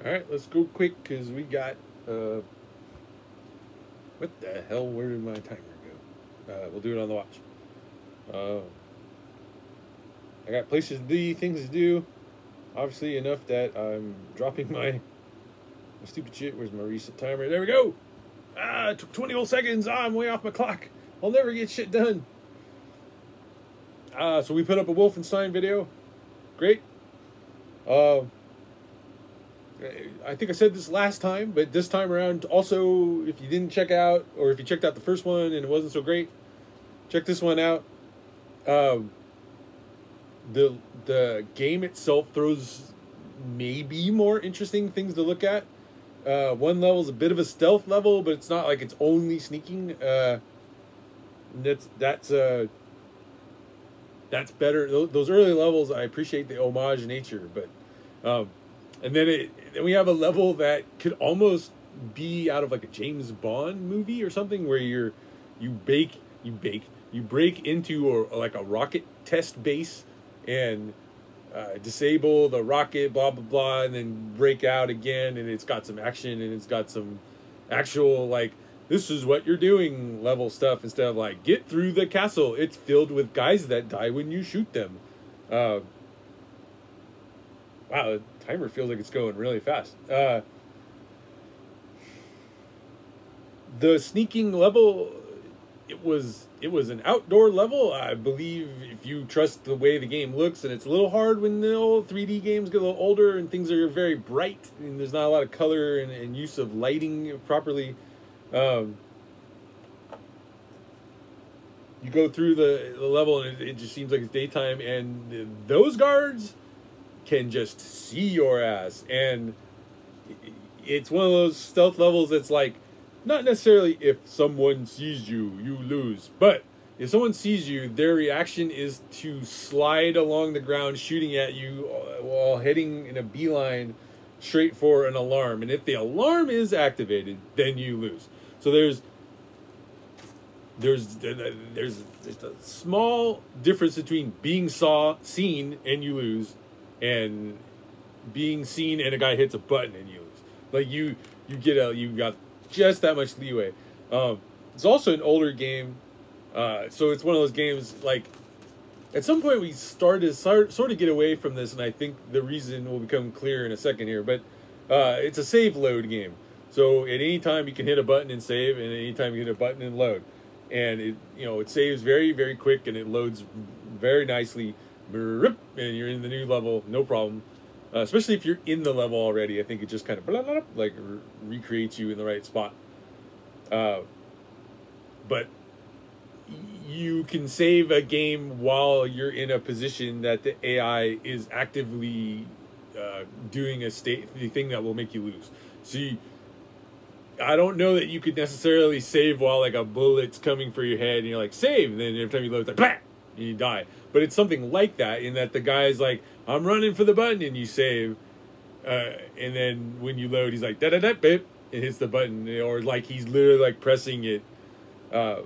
All right, let's go quick because we got what the hell? Where did my timer go? We'll do it on the watch. I got places to be, things to do. Obviously enough that I'm dropping my stupid shit. Where's my reset timer? There we go. It took 20 whole seconds. I'm way off my clock. I'll never get shit done. So we put up a Wolfenstein video. Great. I think I said this last time, but this time around, also, if you didn't check out, or if you checked out the first one and it wasn't so great, check this one out. The game itself throws maybe more interesting things to look at. One level is a bit of a stealth level, but it's not like it's only sneaking. That's better. Those early levels, I appreciate the homage nature, but and then we have a level that could almost be out of like a James Bond movie or something, where you break into like a rocket test base and disable the rocket, blah blah blah, and then break out again, and it's got some action and it's got some actual like, this is what you're doing level stuff, instead of like, get through the castle. It's filled with guys that die when you shoot them. Wow, the timer feels like it's going really fast. The sneaking level, it was an outdoor level. I believe, if you trust the way the game looks, and it's a little hard when the old 3D games get a little older and things are very bright and there's not a lot of color and use of lighting properly. You go through the level and it just seems like it's daytime, and those guards can just see your ass, and it's one of those stealth levels that's like, not necessarily if someone sees you, you lose, but if someone sees you, their reaction is to slide along the ground shooting at you while heading in a beeline straight for an alarm, and if the alarm is activated, then you lose. So there's a small difference between being seen and you lose, and being seen and a guy hits a button and you lose. Like you got just that much leeway. It's also an older game, so it's one of those games like, at some point we sort of get away from this, and I think the reason will become clear in a second here. But it's a save load game. So at any time you can hit a button and save, and at any time you hit a button and load, and it saves very, very quick, and it loads very nicely, and you're in the new level, no problem. Especially if you're in the level already, I think it just kind of like recreates you in the right spot. But you can save a game while you're in a position that the AI is actively doing the thing that will make you lose. So I don't know that you could necessarily save while like a bullet's coming for your head and you're like, save, and then every time you load, it's like, blah, and you die. But it's something like that, in that the guy's like, I'm running for the button, and you save, and then when you load, he's like, da da da, bip, and hits the button, or like he's literally like pressing it. You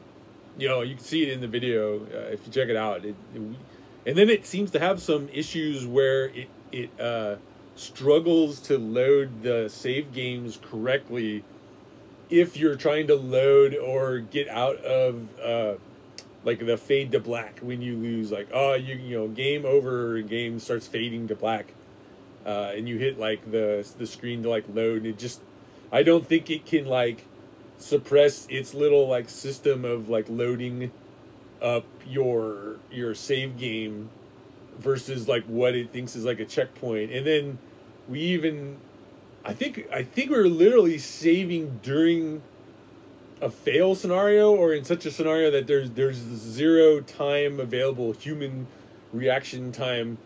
can see it in the video if you check it out. And then it seems to have some issues where it struggles to load the save games correctly if you're trying to load or get out of like the fade to black when you lose. Like, game over, game starts fading to black, and you hit like the screen to like load, and I don't think it can like suppress its little like system of like loading up your save game versus like what it thinks is like a checkpoint. And then I think we're literally saving during a fail scenario, or in such a scenario that there's zero time available, human reaction time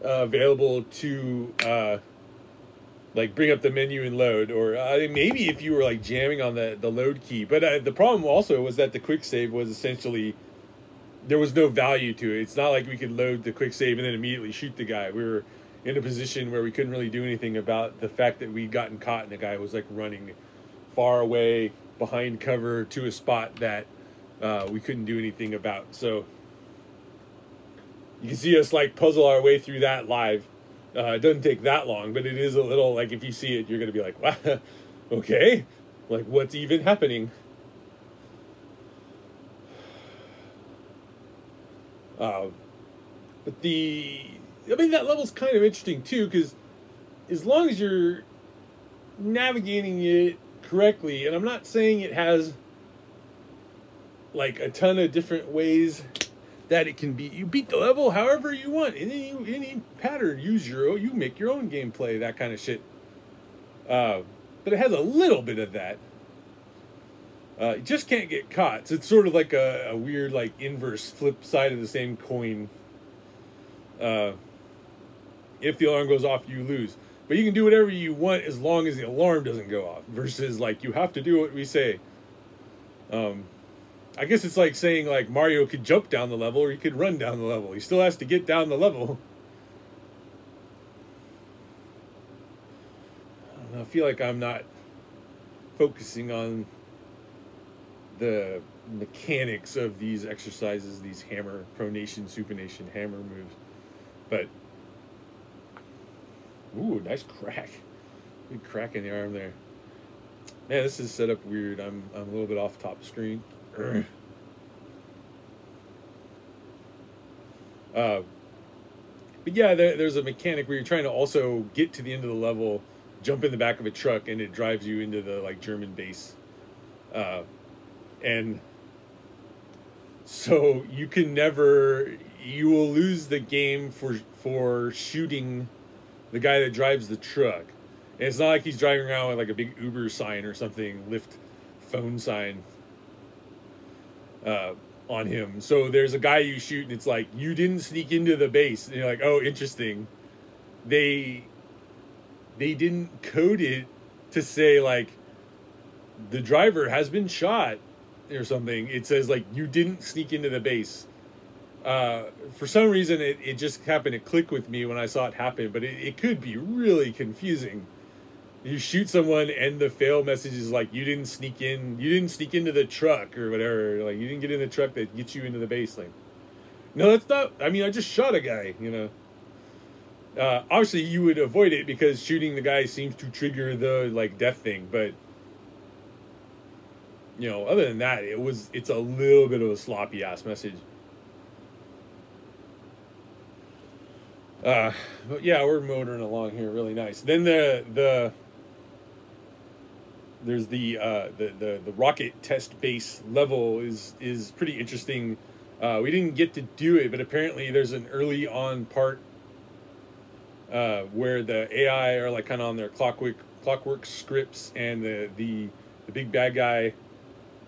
available to like bring up the menu and load, or maybe if you were like jamming on the load key. But the problem also was that the quick save was essentially, there was no value to it. It's not like we could load the quick save and then immediately shoot the guy. We were in a position where we couldn't really do anything about the fact that we'd gotten caught and the guy was like running far away behind cover to a spot that we couldn't do anything about. So you can see us like puzzle our way through that live. It doesn't take that long, but it is a little, like, if you see it, you're going to be like, wow, okay, like, what's even happening? But I mean, that level's kind of interesting, too, because as long as you're navigating it correctly, and I'm not saying it has, like, a ton of different ways that it can be, you beat the level however you want, in any pattern, you make your own gameplay, that kind of shit. But it has a little bit of that. You just can't get caught. So it's sort of like a weird, like, inverse flip side of the same coin. If the alarm goes off, you lose. But you can do whatever you want as long as the alarm doesn't go off. Versus, like, you have to do what we say. I guess it's like saying, like, Mario could jump down the level or he could run down the level. He still has to get down the level. I feel like I'm not focusing on the mechanics of these exercises, these hammer, pronation, supination, hammer moves. But, ooh, nice crack. Big crack in the arm there. Man, this is set up weird. I'm a little bit off top screen. But yeah, there's a mechanic where you're trying to also get to the end of the level, jump in the back of a truck, and it drives you into the, like, German base. And so you will lose the game for shooting the guy that drives the truck. And it's not like he's driving around with, like, a big Uber sign or something, Lyft phone sign on him. So there's a guy you shoot and it's like, you didn't sneak into the base. And you're like, oh, interesting. They didn't code it to say, like, the driver has been shot or something. It says, like, you didn't sneak into the base. For some reason, it just happened to click with me when I saw it happen, but it could be really confusing. You shoot someone and the fail message is like, you didn't sneak into the truck or whatever. Like, you didn't get in the truck that gets you into the base. Like, no, that's not, I mean, I just shot a guy, you know. Obviously, you would avoid it because shooting the guy seems to trigger the, like, death thing, but, you know, other than that, it's a little bit of a sloppy ass message. But yeah, we're motoring along here really nice. Then there's the rocket test base level is pretty interesting. We didn't get to do it, but apparently there's an early on part where the AI are, like, kind of on their clockwork scripts, and the big bad guy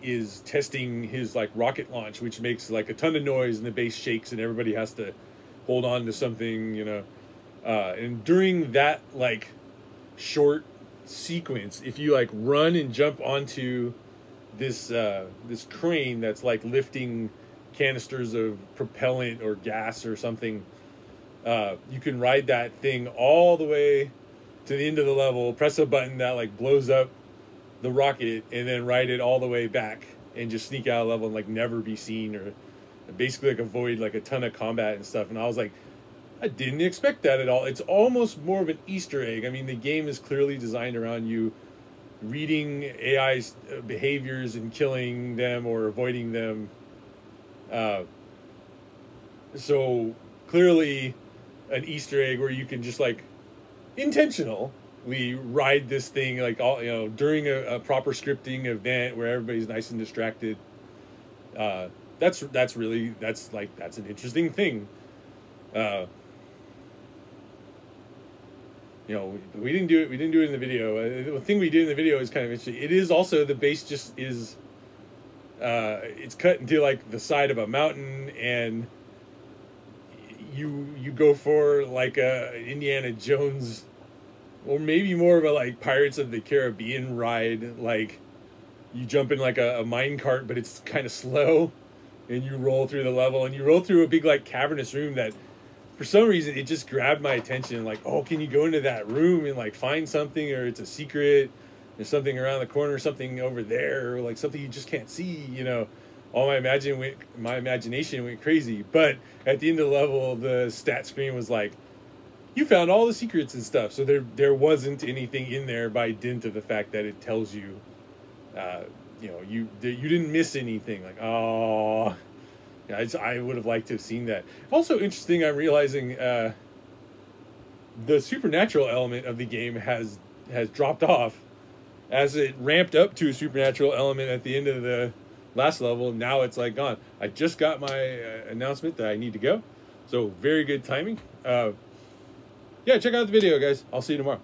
is testing his, like, rocket launch, which makes, like, a ton of noise and the base shakes and everybody has to hold on to something, you know. And during that, like, short sequence, if you, like, run and jump onto this crane that's, like, lifting canisters of propellant or gas or something, you can ride that thing all the way to the end of the level, press a button that, like, blows up the rocket, and then ride it all the way back and just sneak out of the level and, like, never be seen, or basically, like, avoid, like, a ton of combat and stuff. And I was like, I didn't expect that at all. It's almost more of an Easter egg. I mean, the game is clearly designed around you reading AI's behaviors and killing them or avoiding them. So clearly an Easter egg where you can just, like, intentionally ride this thing, like, all, you know, during a proper scripting event where everybody's nice and distracted. That's an interesting thing. You know, we didn't do it in the video. The thing we did in the video is kind of interesting. It is also, the base just is, it's cut into, like, the side of a mountain, and you go for, like, a Indiana Jones, or maybe more of a, like, Pirates of the Caribbean ride. Like, you jump in, like, a mine cart, but it's kind of slow, and you roll through the level, and you roll through a big, like, cavernous room that, for some reason, it just grabbed my attention. Like, oh, can you go into that room and, like, find something, or it's a secret, there's something around the corner, something over there, or, like, something you just can't see, you know. All my imagination went crazy. But at the end of the level, the stat screen was like, you found all the secrets and stuff. So there wasn't anything in there by dint of the fact that it tells you, you know, you didn't miss anything. Like, oh, yeah, I would have liked to have seen that. Also interesting, I'm realizing the supernatural element of the game has dropped off as it ramped up to a supernatural element at the end of the last level. Now it's like gone. I just got my announcement that I need to go, so very good timing. Yeah, check out the video, guys. I'll see you tomorrow.